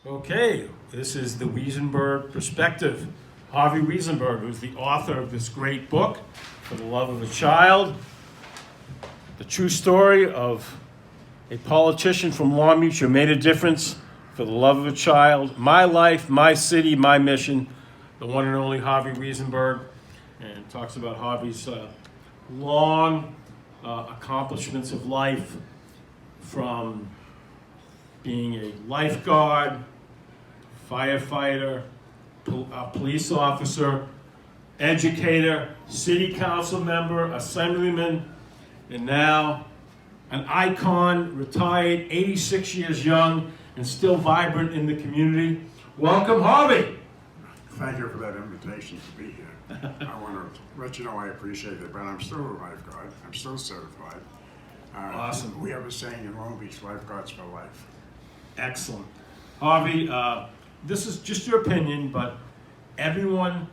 Okay, this is the Weisenberg Perspective. Harvey Weisenberg, who's the author of this great book, For the Love of a Child, the true story of a politician from Long Beach who made a difference for the love of a child, my life, my city, my mission, the one and only Harvey Weisenberg, and talks about Harvey's long accomplishments of life, from being a lifeguard, firefighter, police officer, educator, city council member, assemblyman, and now an icon, retired, 86 years young, and still vibrant in the community. Welcome, Harvey. Thank you for that invitation to be here. I want to let you know I appreciate it, but I'm still a lifeguard. I'm still certified. Awesome. We have a saying in Long Beach, lifeguards for life. Excellent. Harvey, this is just your opinion, but everyone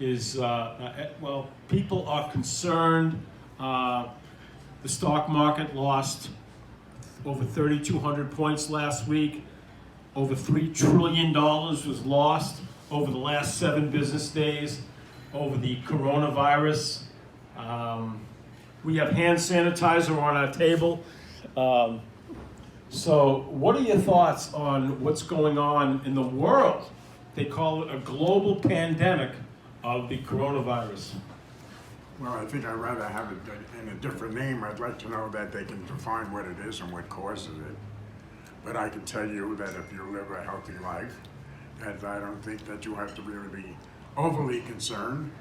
is, people are concerned. The stock market lost over 3,200 points last week. Over $3 trillion was lost over the last 7 business days over the coronavirus. We have hand sanitizer on our table. So what are your thoughts on what's going on in the world? They call it a global pandemic of the coronavirus. Well, I think I'd rather have it in a different name. I'd like to know that they can define what it is and what causes it. But I can tell you that if you live a healthy life, that I don't think that you have to really be overly concerned.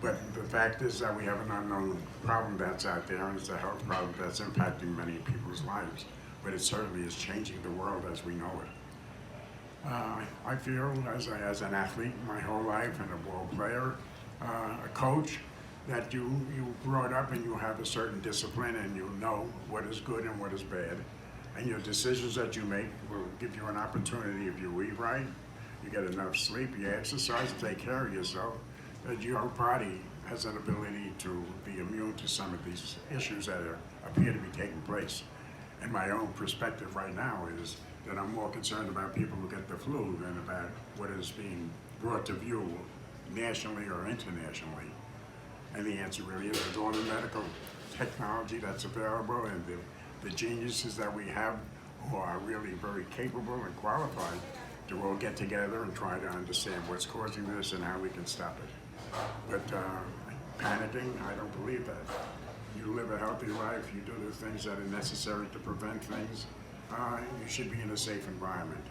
But the fact is that we have an unknown problem that's out there, and it's a health problem that's impacting many people's lives. But it certainly is changing the world as we know it. I feel, as an athlete my whole life, and a ball player, a coach, that you brought up and you have a certain discipline and you know what is good and what is bad. And your decisions that you make will give you an opportunity, if you eat right, you get enough sleep, you exercise, take care of yourself, that your body has an ability to be immune to some of these issues that appear to be taking place. And my own perspective right now is that I'm more concerned about people who get the flu than about what is being brought to view nationally or internationally. And the answer really is with all the medical technology that's available and the geniuses that we have who are really very capable and qualified to all get together and try to understand what's causing this and how we can stop it. But panicking, I don't believe that. You live a healthy life, you do the things that are necessary to prevent things, you should be in a safe environment.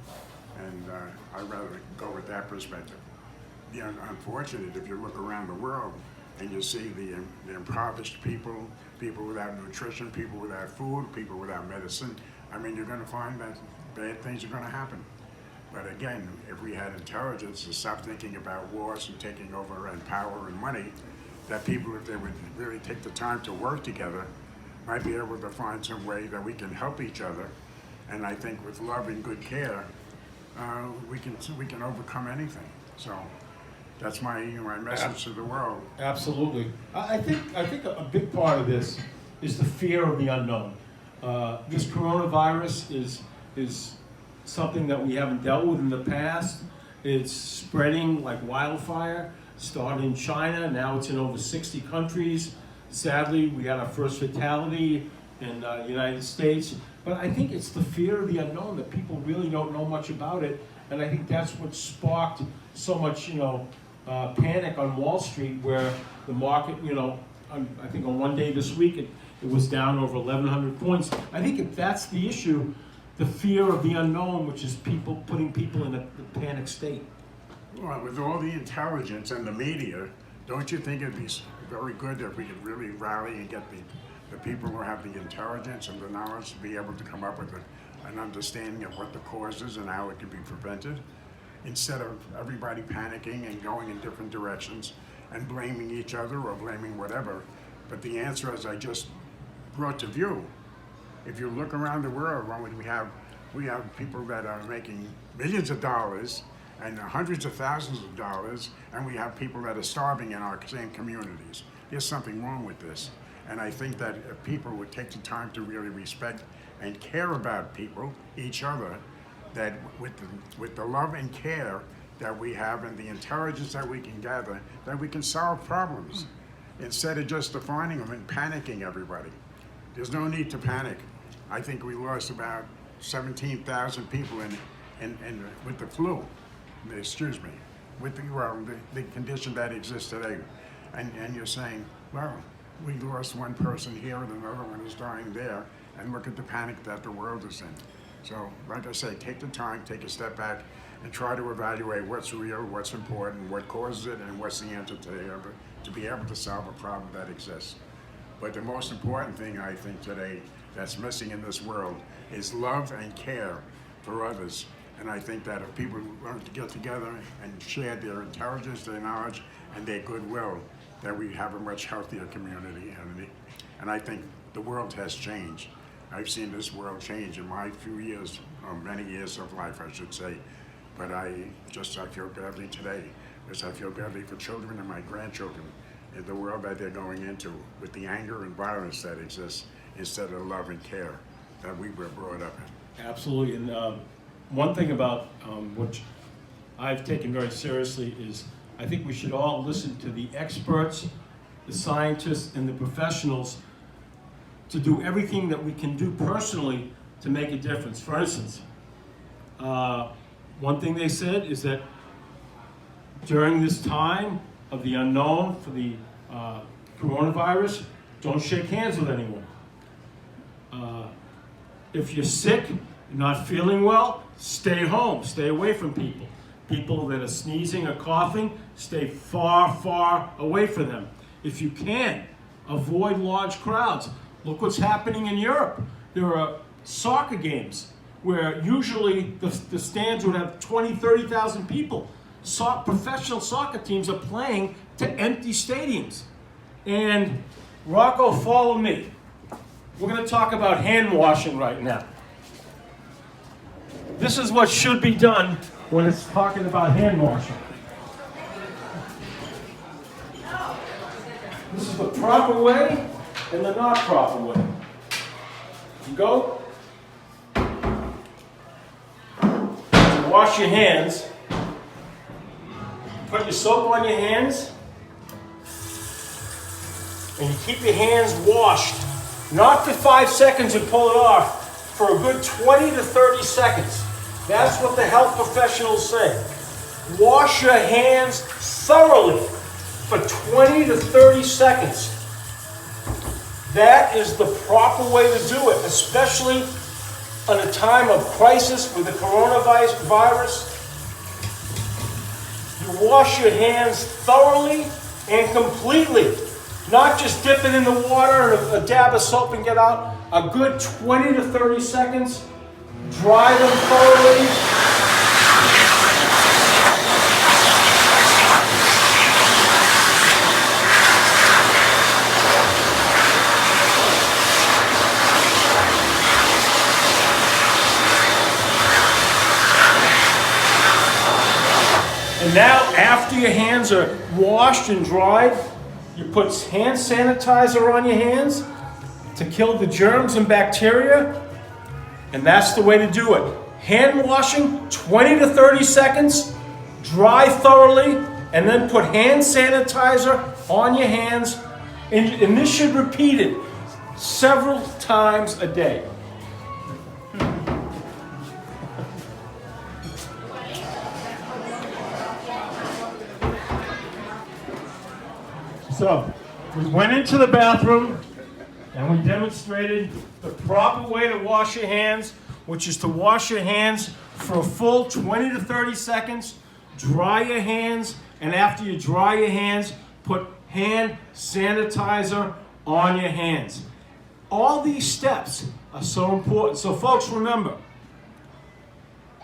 And I'd rather go with that perspective. The unfortunate, if you look around the world and you see the impoverished people, people without nutrition, people without food, people without medicine, I mean, you're going to find that bad things are going to happen. But again, if we had intelligence to stop thinking about wars and taking over and power and money, that people, if they would really take the time to work together, might be able to find some way that we can help each other. And I think with love and good care, we can overcome anything. So that's my message to the world. Absolutely. I think a big part of this is the fear of the unknown. This coronavirus is something that we haven't dealt with in the past. It's spreading like wildfire. Started in China, now it's in over 60 countries. Sadly, we had our first fatality in the United States. But I think it's the fear of the unknown, that people really don't know much about it. And I think that's what sparked so much, panic on Wall Street, where the market, I think on one day this week, it was down over 1,100 points. I think if that's the issue, the fear of the unknown, which is putting people in a panic state. Well, with all the intelligence and the media, don't you think it'd be very good if we could really rally and get the people who have the intelligence and the knowledge to be able to come up with an understanding of what the cause is and how it can be prevented, instead of everybody panicking and going in different directions and blaming each other or blaming whatever. But the answer, as I just brought to view, if you look around the world, we have people that are making millions of dollars and hundreds of thousands of dollars, and we have people that are starving in our same communities. There's something wrong with this. And I think that if people would take the time to really respect and care about people, each other, that with the love and care that we have and the intelligence that we can gather, that we can solve problems instead of just defining them and panicking everybody. There's no need to panic. I think we lost about 17,000 people with the flu, excuse me, with the condition that exists today. And you're saying, well, we lost one person here and another one is dying there, and look at the panic that the world is in. So, like I say, take the time, take a step back, and try to evaluate what's real, what's important, what causes it, and what's the answer to be able to solve a problem that exists. But the most important thing, I think, today that's missing in this world is love and care for others. And I think that if people learn to get together and share their intelligence, their knowledge, and their goodwill, that we have a much healthier community. And I think the world has changed. I've seen this world change in my few years, or many years of life, I should say. But I feel badly today, because I feel badly for children and my grandchildren in the world that they're going into with the anger and violence that exists instead of love and care that we were brought up in. Absolutely, and one thing about which I've taken very seriously is I think we should all listen to the experts, the scientists, and the professionals to do everything that we can do personally to make a difference. For instance, one thing they said is that during this time of the unknown for the coronavirus, don't shake hands with anyone. If you're sick, not feeling well, stay home, stay away from people. People that are sneezing or coughing, stay far, far away from them. If you can, avoid large crowds. Look what's happening in Europe. There are soccer games where usually the stands would have 20, 30,000 people. Professional soccer teams are playing to empty stadiums. And Rocco, follow me. We're going to talk about hand washing right now. This is what should be done when it's talking about hand washing. This is the proper way and the not proper way. You go. You wash your hands. Put your soap on your hands. And you keep your hands washed. Not for 5 seconds and pull it off. For a good 20 to 30 seconds. That's what the health professionals say. Wash your hands thoroughly for 20 to 30 seconds. That is the proper way to do it, especially in a time of crisis with the coronavirus. You wash your hands thoroughly and completely. Not just dip it in the water and a dab of soap and get out. A good 20 to 30 seconds. Dry them thoroughly. And now, after your hands are washed and dried, you put hand sanitizer on your hands to kill the germs and bacteria. And that's the way to do it. Hand washing, 20 to 30 seconds, dry thoroughly, and then put hand sanitizer on your hands. And this should repeat it several times a day. So, we went into the bathroom and we demonstrated the proper way to wash your hands, which is to wash your hands for a full 20 to 30 seconds, dry your hands, and after you dry your hands, put hand sanitizer on your hands. All these steps are so important. So folks, remember,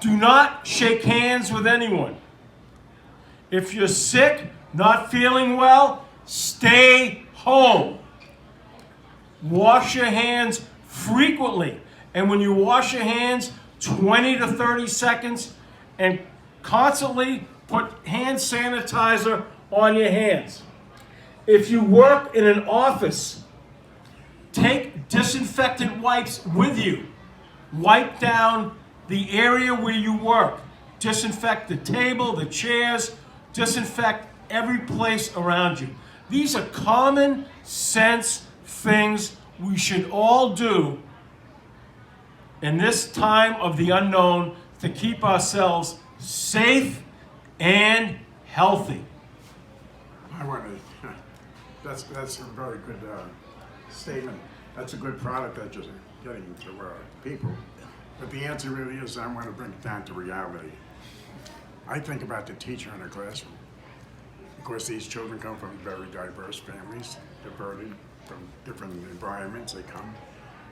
do not shake hands with anyone. If you're sick, not feeling well, stay home. Wash your hands frequently. And when you wash your hands, 20 to 30 seconds, and constantly put hand sanitizer on your hands. If you work in an office, take disinfectant wipes with you. Wipe down the area where you work. Disinfect the table, the chairs, disinfect every place around you. These are common sense things we should all do in this time of the unknown to keep ourselves safe and healthy. I want to, that's a very good statement. That's a good product that you're getting to people. But the answer really is I want to bring it down to reality. I think about the teacher in a classroom. Of course, these children come from very diverse families. They're burdened from different environments. They come.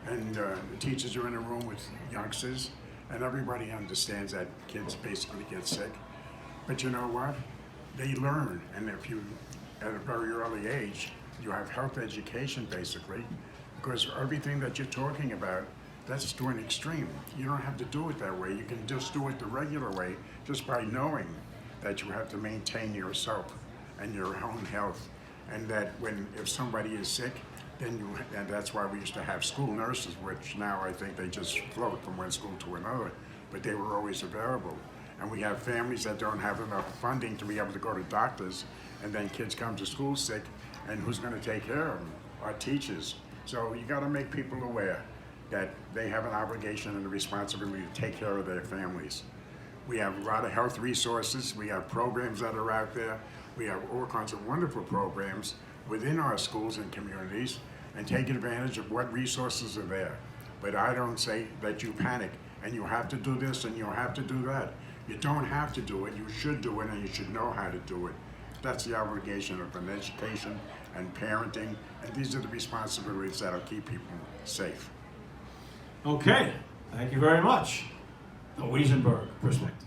And the teachers are in a room with youngsters, and everybody understands that kids basically get sick. But you know what? They learn, and if you, at a very early age, you have health education basically, because everything that you're talking about, that's to an extreme. You don't have to do it that way. You can just do it the regular way, just by knowing that you have to maintain yourself and your own health, and that if somebody is sick, then and that's why we used to have school nurses, which now I think they just float from one school to another, but they were always available. And we have families that don't have enough funding to be able to go to doctors, and then kids come to school sick, and who's going to take care of them? Our teachers. So you got to make people aware that they have an obligation and a responsibility to take care of their families. We have a lot of health resources. We have programs that are out there. We have all kinds of wonderful programs within our schools and communities, and take advantage of what resources are there. But I don't say that you panic and you have to do this and you have to do that. You don't have to do it. You should do it, and you should know how to do it. That's the obligation of an education and parenting, and these are the responsibilities that'll keep people safe. Okay, thank you very much. The Weisenberg perspective.